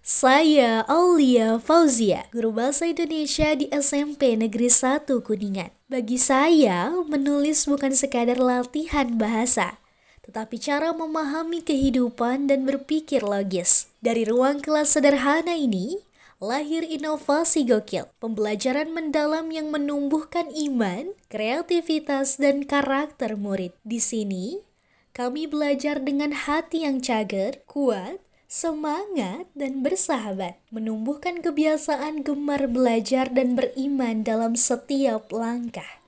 Saya Aulia Fauzia, guru bahasa Indonesia di SMP Negeri 1 Kuningan. Bagi saya, menulis bukan sekadar latihan bahasa, tetapi cara memahami kehidupan dan berpikir logis. Dari ruang kelas sederhana ini, lahir inovasi gokil, pembelajaran mendalam yang menumbuhkan iman, kreativitas, dan karakter murid. Di sini, kami belajar dengan hati yang cager, kuat, semangat, dan bersahabat, menumbuhkan kebiasaan gemar belajar dan beriman dalam setiap langkah.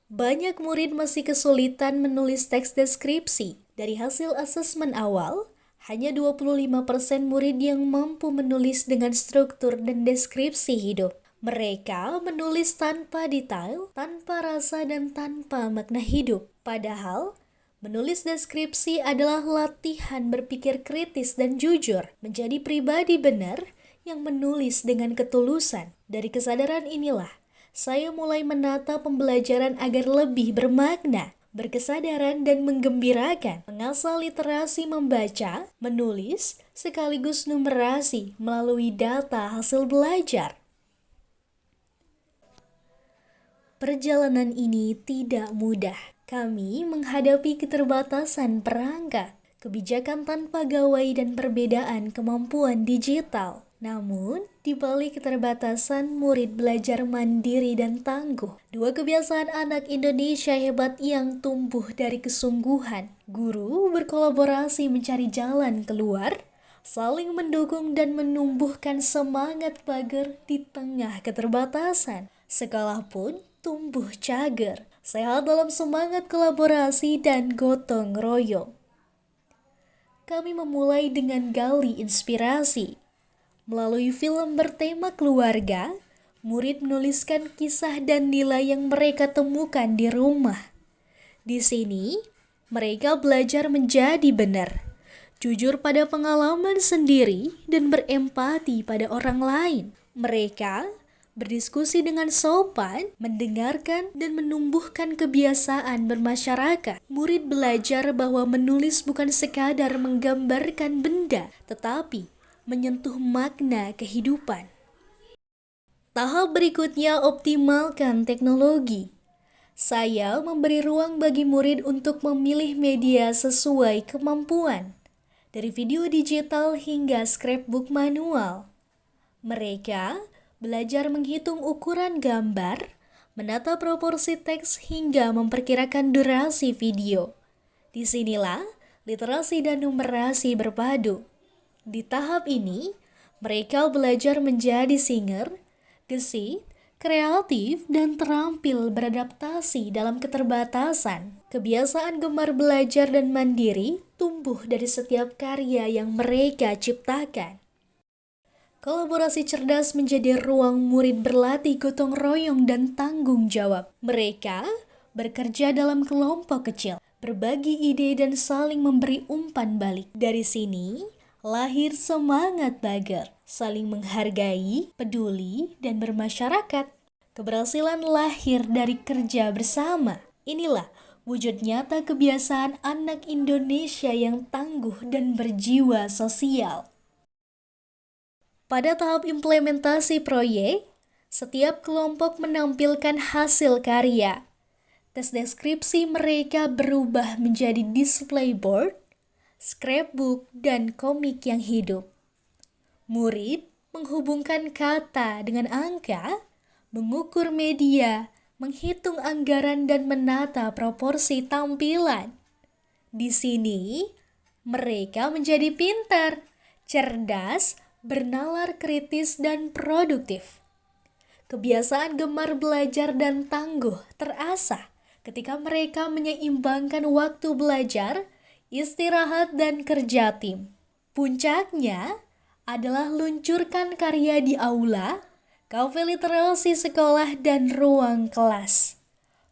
Banyak murid masih kesulitan menulis teks deskripsi. Dari hasil asesmen awal, hanya 25% murid yang mampu menulis dengan struktur dan deskripsi hidup. Mereka menulis tanpa detail, tanpa rasa, dan tanpa makna hidup. Padahal, menulis deskripsi adalah latihan berpikir kritis dan jujur, menjadi pribadi benar yang menulis dengan ketulusan. Dari kesadaran inilah, saya mulai menata pembelajaran agar lebih bermakna, berkesadaran, dan menggembirakan. Mengasah literasi membaca, menulis, sekaligus numerasi melalui data hasil belajar. Perjalanan ini tidak mudah. Kami menghadapi keterbatasan perangkat, kebijakan tanpa gawai, dan perbedaan kemampuan digital. Namun, di balik keterbatasan, murid belajar mandiri dan tangguh. Dua kebiasaan anak Indonesia hebat yang tumbuh dari kesungguhan. Guru berkolaborasi mencari jalan keluar, saling mendukung dan menumbuhkan semangat pagar di tengah keterbatasan. Sekolah pun tumbuh cager, sehat dalam semangat kolaborasi dan gotong royong. Kami memulai dengan gali inspirasi. Melalui film bertema keluarga, murid menuliskan kisah dan nilai yang mereka temukan di rumah. Di sini, mereka belajar menjadi benar, jujur pada pengalaman sendiri, dan berempati pada orang lain. Mereka berdiskusi dengan sopan, mendengarkan, dan menumbuhkan kebiasaan bermasyarakat. Murid belajar bahwa menulis bukan sekadar menggambarkan benda, tetapi menyentuh makna kehidupan. Tahap berikutnya, optimalkan teknologi. Saya memberi ruang bagi murid untuk memilih media sesuai kemampuan, dari video digital hingga scrapbook manual. Mereka belajar menghitung ukuran gambar, menata proporsi teks, hingga memperkirakan durasi video. Disinilah literasi dan numerasi berpadu. Di tahap ini, mereka belajar menjadi singer, gesit, kreatif, dan terampil beradaptasi dalam keterbatasan. Kebiasaan gemar belajar dan mandiri tumbuh dari setiap karya yang mereka ciptakan. Kolaborasi cerdas menjadi ruang murid berlatih gotong royong dan tanggung jawab. Mereka bekerja dalam kelompok kecil, berbagi ide, dan saling memberi umpan balik. Dari sini, lahir semangat bager, saling menghargai, peduli, dan bermasyarakat. Keberhasilan lahir dari kerja bersama. Inilah wujud nyata kebiasaan anak Indonesia yang tangguh dan berjiwa sosial. Pada tahap implementasi proyek, setiap kelompok menampilkan hasil karya. Tes deskripsi mereka berubah menjadi display board, scrapbook, dan komik yang hidup. Murid menghubungkan kata dengan angka, mengukur media, menghitung anggaran, dan menata proporsi tampilan. Di sini, mereka menjadi pintar, cerdas, bernalar kritis, dan produktif. Kebiasaan gemar belajar dan tangguh terasah ketika mereka menyeimbangkan waktu belajar, istirahat, dan kerja tim. Puncaknya adalah luncurkan karya di aula, kafe literasi sekolah, dan ruang kelas.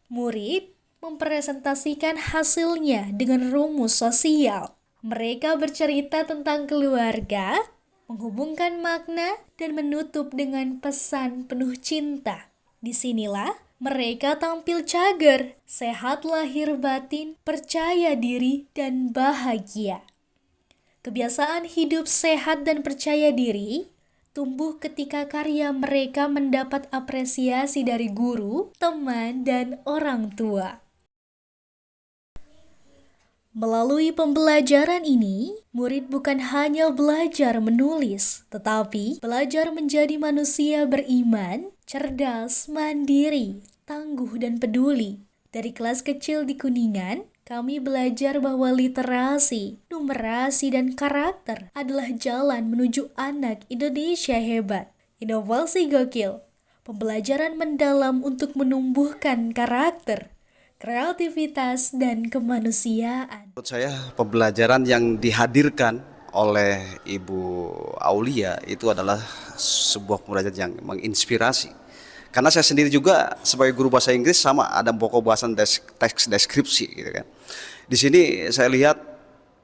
Murid mempresentasikan hasilnya dengan rumus sosial. Mereka bercerita tentang keluarga, menghubungkan makna, dan menutup dengan pesan penuh cinta. Disinilah mereka tampil cager, sehat lahir batin, percaya diri, dan bahagia. Kebiasaan hidup sehat dan percaya diri tumbuh ketika karya mereka mendapat apresiasi dari guru, teman, dan orang tua. Melalui pembelajaran ini, murid bukan hanya belajar menulis, tetapi belajar menjadi manusia beriman, cerdas, mandiri, tangguh, dan peduli. Dari kelas kecil di Kuningan, kami belajar bahwa literasi, numerasi, dan karakter adalah jalan menuju anak Indonesia hebat. Inovasi gokil, pembelajaran mendalam untuk menumbuhkan karakter, kreativitas, dan kemanusiaan. Menurut saya pembelajaran yang dihadirkan oleh Ibu Aulia itu adalah sebuah pembelajaran yang menginspirasi. Karena saya sendiri juga sebagai guru bahasa Inggris sama ada pokok bahasan teks deskripsi gitu kan. Di sini saya lihat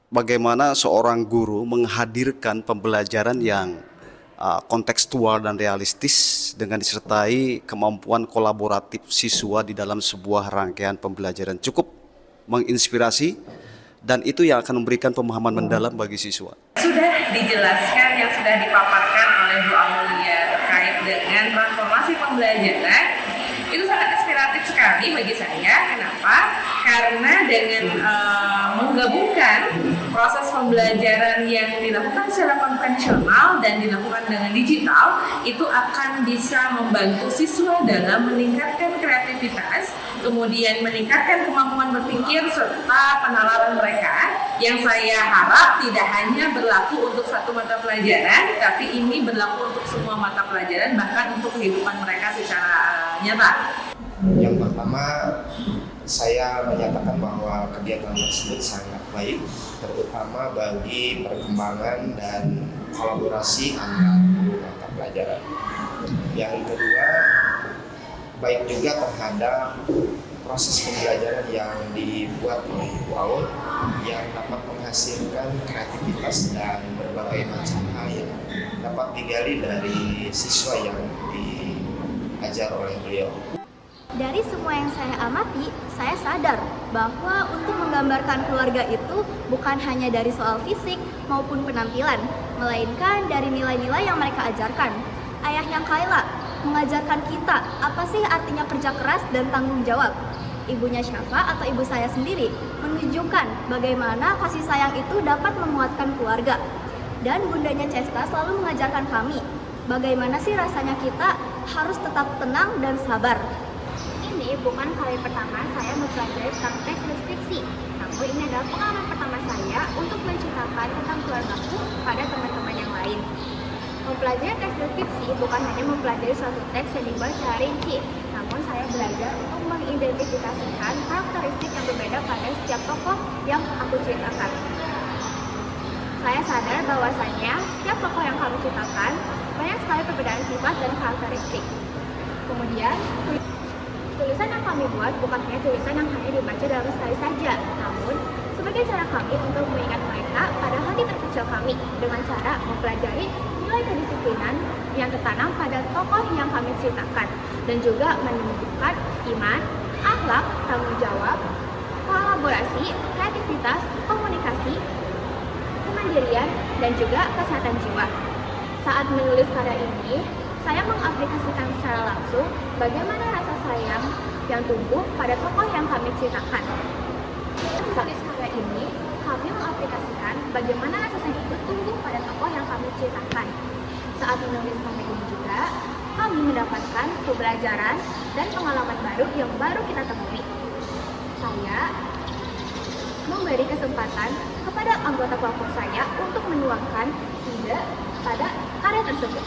bagaimana seorang guru menghadirkan pembelajaran yang kontekstual dan realistis dengan disertai kemampuan kolaboratif siswa di dalam sebuah rangkaian pembelajaran cukup menginspirasi dan itu yang akan memberikan pemahaman mendalam bagi siswa. Sudah dijelaskan yang sudah dipaparkan oleh Bu Aulia terkait dengan transformasi pembelajaran itu sangat inspiratif sekali bagi saya. Kenapa? Karena dengan menggabungkan proses pembelajaran yang dilakukan secara konvensional dan dilakukan dengan digital itu akan bisa membantu siswa dalam meningkatkan kreativitas, kemudian meningkatkan kemampuan berpikir serta penalaran mereka yang saya harap tidak hanya berlaku untuk satu mata pelajaran, tapi ini berlaku untuk semua mata pelajaran, bahkan untuk kehidupan mereka secara nyata. Yang pertama, saya menyatakan bahwa kegiatan tersebut sangat baik, terutama bagi perkembangan dan kolaborasi antar mata pelajaran. Yang kedua, baik juga terhadap proses pembelajaran yang dibuat oleh Ibu Aul yang dapat menghasilkan kreativitas dan berbagai macam hal yang dapat digali dari siswa yang diajar oleh beliau. Dari semua yang saya amati, saya sadar bahwa untuk menggambarkan keluarga itu bukan hanya dari soal fisik maupun penampilan, melainkan dari nilai-nilai yang mereka ajarkan. Ayahnya Kayla mengajarkan kita apa sih artinya kerja keras dan tanggung jawab. Ibunya Syafa atau ibu saya sendiri menunjukkan bagaimana kasih sayang itu dapat menguatkan keluarga. Dan bundanya Cesta selalu mengajarkan kami bagaimana sih rasanya kita harus tetap tenang dan sabar. Ini bukan kali pertama saya mempelajari tentang teks deskripsi, namun ini adalah pengalaman pertama saya untuk menceritakan tentang keluargaku pada teman-teman yang lain. Mempelajari teks deskripsi bukan hanya mempelajari suatu teks yang dibuat secara rinci, namun saya belajar untuk mengidentifikasikan karakteristik yang berbeda pada setiap tokoh yang aku ceritakan. Saya sadar bahwasanya setiap tokoh yang kami ceritakan banyak sekali perbedaan sifat dan karakteristik. Kemudian, tulisan yang kami buat bukan hanya tulisan yang hanya dibaca dalam sekali saja, namun sebagai cara kami untuk mengingat mereka pada hati terkecil kami dengan cara mempelajari nilai kedisiplinan yang tertanam pada tokoh yang kami ceritakan dan juga menunjukkan iman, akhlak, tanggung jawab, kolaborasi, kreativitas, komunikasi, kemandirian, dan juga kesehatan jiwa. Saat menulis karya ini, saya mengaplikasikan secara langsung bagaimana rasa sayang yang tumbuh pada tokoh yang kami ceritakan. Saat menulis karya ini, kami mengaplikasikan bagaimana rasa sayang itu tumbuh pada tokoh yang kami ceritakan. Saat menulis karya ini juga, kami mendapatkan pembelajaran dan pengalaman baru yang baru kita temui. Saya memberi kesempatan kepada anggota kelompok saya untuk menuangkan ide pada karya tersebut.